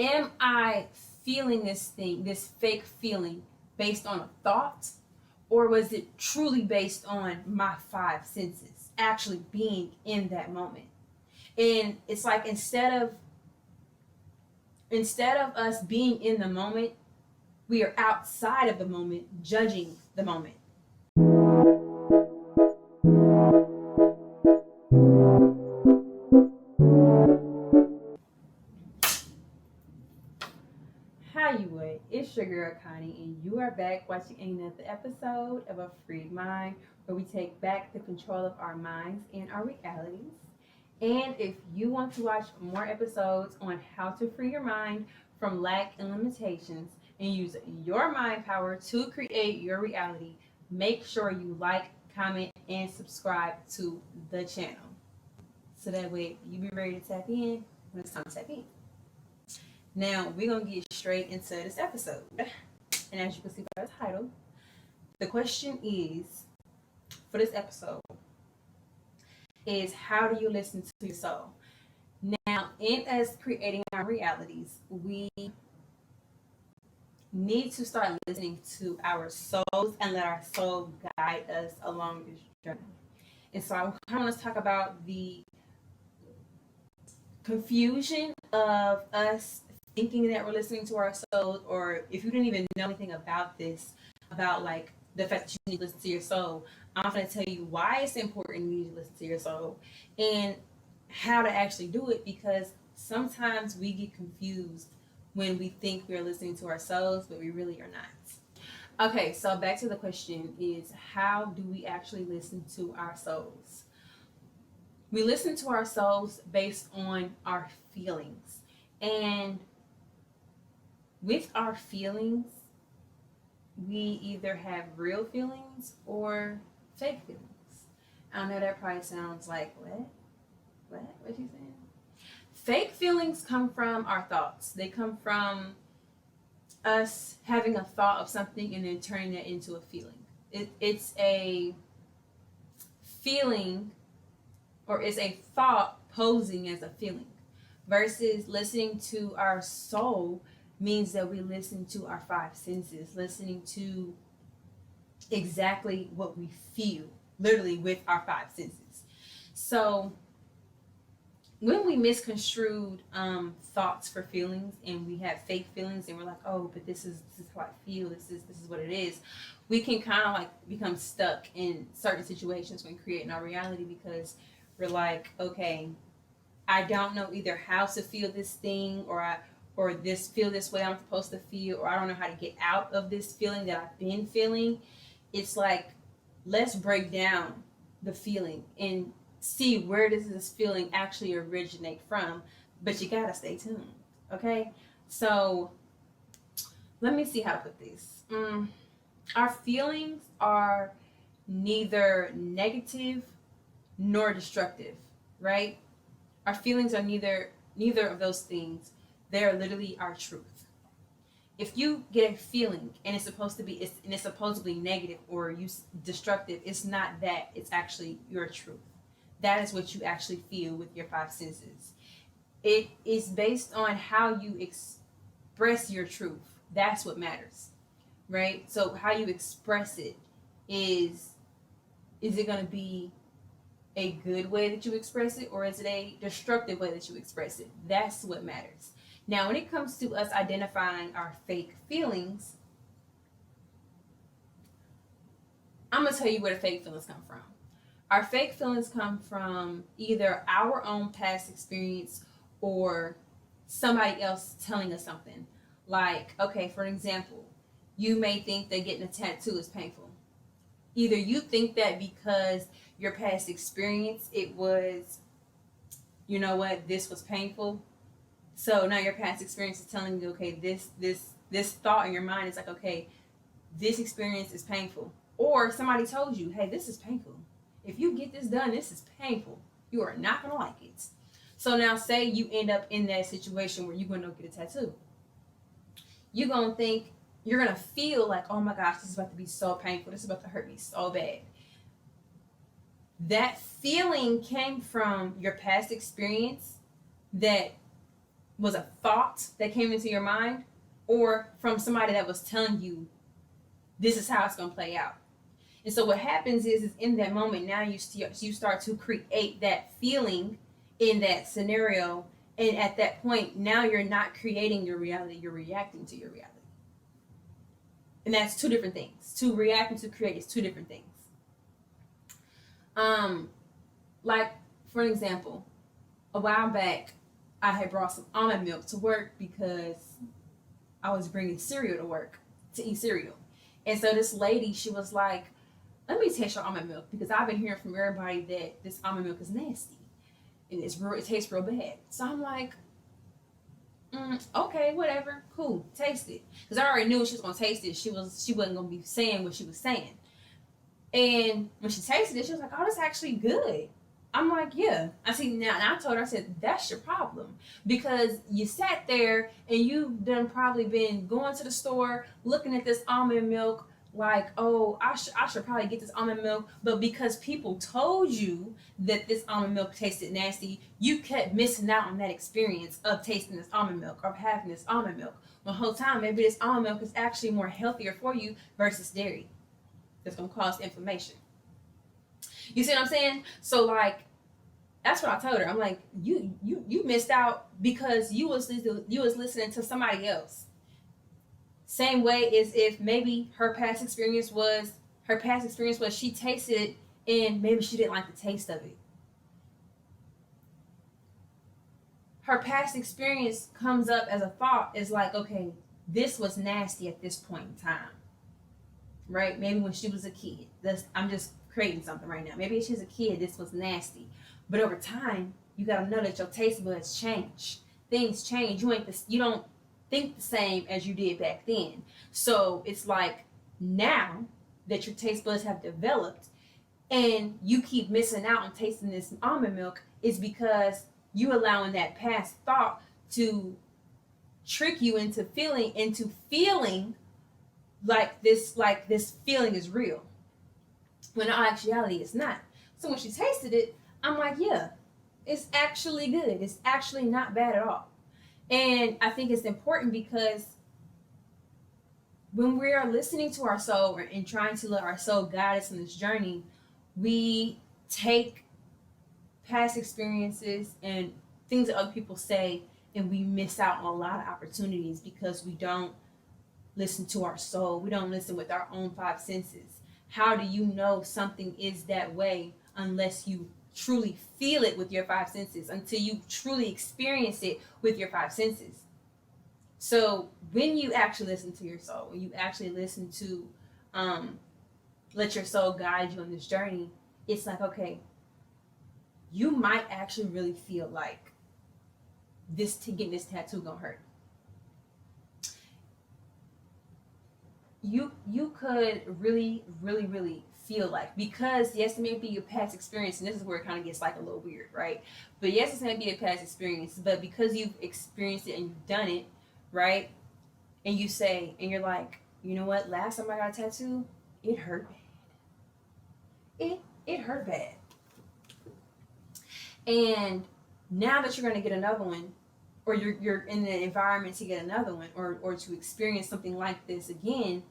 Am I feeling this thing, this fake feeling, based on a thought? Or was it truly based on my five senses, actually being in that moment? And it's like instead of us being in the moment, we are outside of the moment, judging the moment. Hi, you would. It's your girl Connie, and you are back watching another episode of A Free Mind, where we take back the control of our minds and our realities. And if you want to watch more episodes on how to free your mind from lack and limitations and use your mind power to create your reality, make sure you like, comment, and subscribe to the channel. So that way you be ready to tap in when it's time to tap in. Now, we're going to get straight into this episode. And as you can see by the title, the question is, for this episode, is how do you listen to your soul? Now, in us creating our realities, we need to start listening to our souls and let our soul guide us along this journey. And so I kind of want to talk about the confusion of us thinking that we're listening to our soul, or if you didn't even know anything about this, about like the fact that you need to listen to your soul, I'm going to tell you why it's important you need to listen to your soul and how to actually do it, because sometimes we get confused when we think we're listening to our souls, but we really are not. Okay, so back to the question is, how do we actually listen to our souls? We listen to our souls based on our feelings. And with our feelings, we either have real feelings or fake feelings. I know that probably sounds like, what you saying? Fake feelings come from our thoughts. They come from us having a thought of something and then turning that into a feeling. It's a feeling, or it's a thought posing as a feeling, versus listening to our soul means that we listen to our five senses, listening to exactly what we feel, literally with our five senses. So when we misconstrued thoughts for feelings, and we have fake feelings, and we're like, oh, but this is how I feel, this is what it is, we can kind of like become stuck in certain situations when creating our reality, because we're like, okay, I don't know either how to feel this thing, or feel this way I'm supposed to feel, or I don't know how to get out of this feeling that I've been feeling. It's like, let's break down the feeling and see where does this feeling actually originate from. But you gotta stay tuned, okay? So let me see how to put this. Our feelings are neither negative nor destructive, right? Our feelings are neither of those things. They're literally our truth. If you get a feeling and it's supposedly negative or destructive, it's not that. It's actually your truth. That is what you actually feel with your five senses. It is based on how you express your truth. That's what matters, right? So how you express it is it going to be a good way that you express it, or is it a destructive way that you express it? That's what matters. Now, when it comes to us identifying our fake feelings, I'm going to tell you where the fake feelings come from. Our fake feelings come from either our own past experience or somebody else telling us something. Like, okay, for example, you may think that getting a tattoo is painful. Either you think that because your past experience, it was, you know what, this was painful. So now your past experience is telling you, okay, this thought in your mind is like, okay, this experience is painful. Or somebody told you, hey, this is painful. If you get this done, this is painful. You are not going to like it. So now say you end up in that situation where you're going to go get a tattoo. You're going to feel like, oh my gosh, this is about to be so painful. This is about to hurt me so bad. That feeling came from your past experience that was a thought that came into your mind, or from somebody that was telling you this is how it's going to play out. And so what happens is in that moment, now you start to create that feeling in that scenario. And at that point, now you're not creating your reality, you're reacting to your reality. And that's two different things. To react and to create is two different things. Like, for an example, a while back, I had brought some almond milk to work because I was bringing cereal to work to eat cereal. And so this lady, she was like, let me taste your almond milk, because I've been hearing from everybody that this almond milk is nasty and it tastes real bad. So I'm like, okay, whatever, cool, taste it. Because I already knew she was going to taste it. She wasn't going to be saying what she was saying. And when she tasted it, she was like, oh, that's actually good. I'm like, yeah. I see now, and I told her, I said, that's your problem. Because you sat there and you've done probably been going to the store, looking at this almond milk, like, oh, I should probably get this almond milk. But because people told you that this almond milk tasted nasty, you kept missing out on that experience of tasting this almond milk or having this almond milk. The whole time, maybe this almond milk is actually more healthier for you versus dairy. That's going to cause inflammation. You see what I'm saying? So, like, that's what I told her. I'm like, you missed out because you was listening to somebody else. Same way as if maybe her past experience was she tasted it and maybe she didn't like the taste of it. Her past experience comes up as a thought, is like, okay, this was nasty at this point in time. Right? Maybe when she was a kid. I'm just creating something right now. Maybe she's a kid, this was nasty. But over time, you gotta know that your taste buds change. Things change. You don't think the same as you did back then. So it's like, now that your taste buds have developed and you keep missing out on tasting this almond milk, is because you allowing that past thought to trick you into feeling like this feeling is real, when in actuality it's not. So when she tasted it, I'm like, yeah, it's actually good. It's actually not bad at all. And I think it's important because when we are listening to our soul and trying to let our soul guide us in this journey, we take past experiences and things that other people say, and we miss out on a lot of opportunities because we don't listen to our soul. We don't listen with our own five senses. How do you know something is that way unless you truly feel it with your five senses, until you truly experience it with your five senses? So when you actually listen to your soul, when you actually listen to let your soul guide you on this journey, it's like, okay, you might actually really feel like getting this tattoo gonna hurt. You could really, really, really feel like, because yes, it may be your past experience, and this is where it kind of gets like a little weird, right? But yes, it's going to be a past experience, but because you've experienced it and you've done it, right? And you're like, you know what? Last time I got a tattoo, it hurt bad. It hurt bad. And now that you're going to get another one, or you're in the environment to get another one, or to experience something like this again,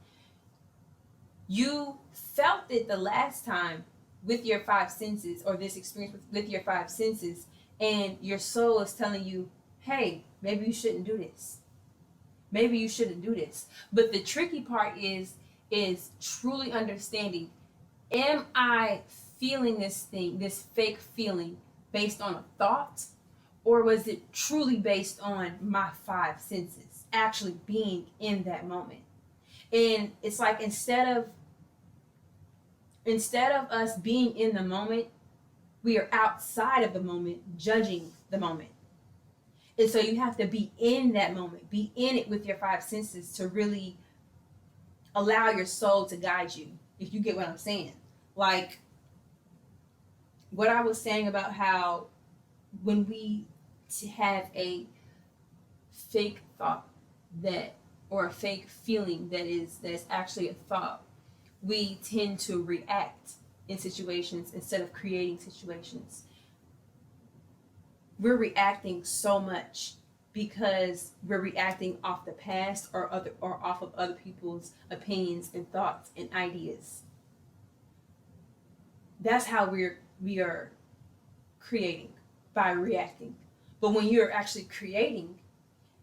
you felt it the last time with your five senses, or this experience with your five senses, and your soul is telling you, hey, maybe you shouldn't do this. Maybe you shouldn't do this. But the tricky part is truly understanding, am I feeling this thing, this fake feeling, based on a thought? Or was it truly based on my five senses actually being in that moment? And it's like, instead of us being in the moment, we are outside of the moment, judging the moment. And so you have to be in that moment, be in it with your five senses to really allow your soul to guide you, if you get what I'm saying. Like what I was saying about how when we have a fake thought or a fake feeling that's actually a thought, we tend to react in situations instead of creating situations. We're reacting so much because we're reacting off the past or off of other people's opinions and thoughts and ideas. That's how we are creating, by reacting. But when you're actually creating,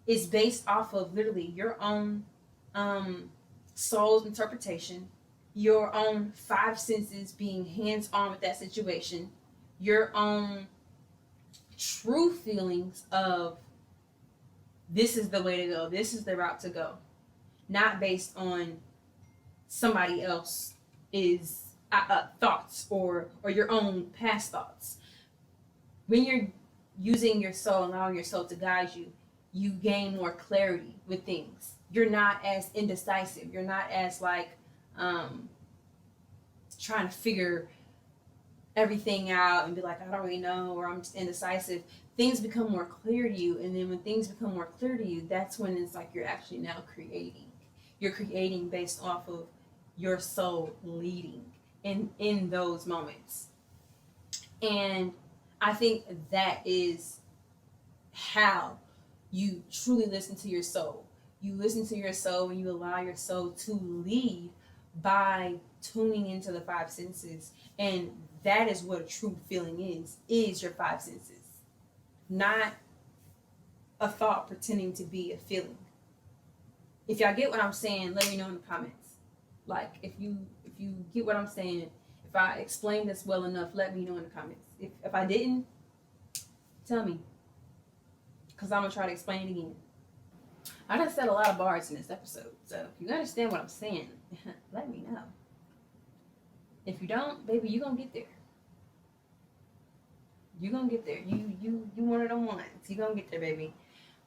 it's based off of literally your own soul's interpretation, your own five senses being hands on with that situation, your own true feelings of this is the way to go, this is the route to go, not based on somebody else is thoughts or your own past thoughts. When you're using your soul, allowing your soul to guide you, you gain more clarity with things. You're not as indecisive. You're not as like trying to figure everything out and be like, I don't really know, or I'm just indecisive. Things become more clear to you, and then when things become more clear to you, that's when it's like you're actually now creating. You're creating based off of your soul leading in those moments. And I think that is how you truly listen to your soul. You listen to your soul and you allow your soul to lead by tuning into the five senses. And that is what a true feeling is your five senses. Not a thought pretending to be a feeling. If y'all get what I'm saying, let me know in the comments. Like if you get what I'm saying, if I explained this well enough, let me know in the comments. If I didn't, tell me, because I'm gonna try to explain it again. I done said a lot of bars in this episode, so if you understand what I'm saying, let me know. If you don't, baby, you gonna get there. You gonna get there. You one of them ones. You gonna get there, baby.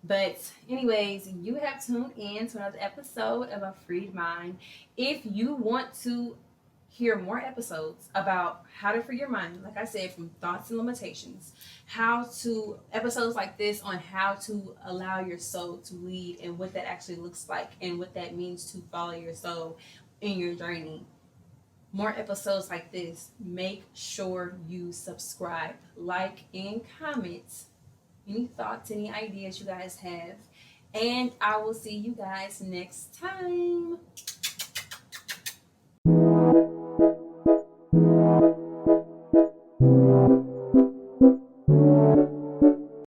But anyways, you have tuned in to another episode of A Freed Mind. If you want to hear more episodes about how to free your mind, like I said, from thoughts and limitations, episodes like this on how to allow your soul to lead and what that actually looks like and what that means to follow your soul in your journey. More episodes like this, make sure you subscribe, like, and comment any thoughts, any ideas you guys have. And I will see you guys next time.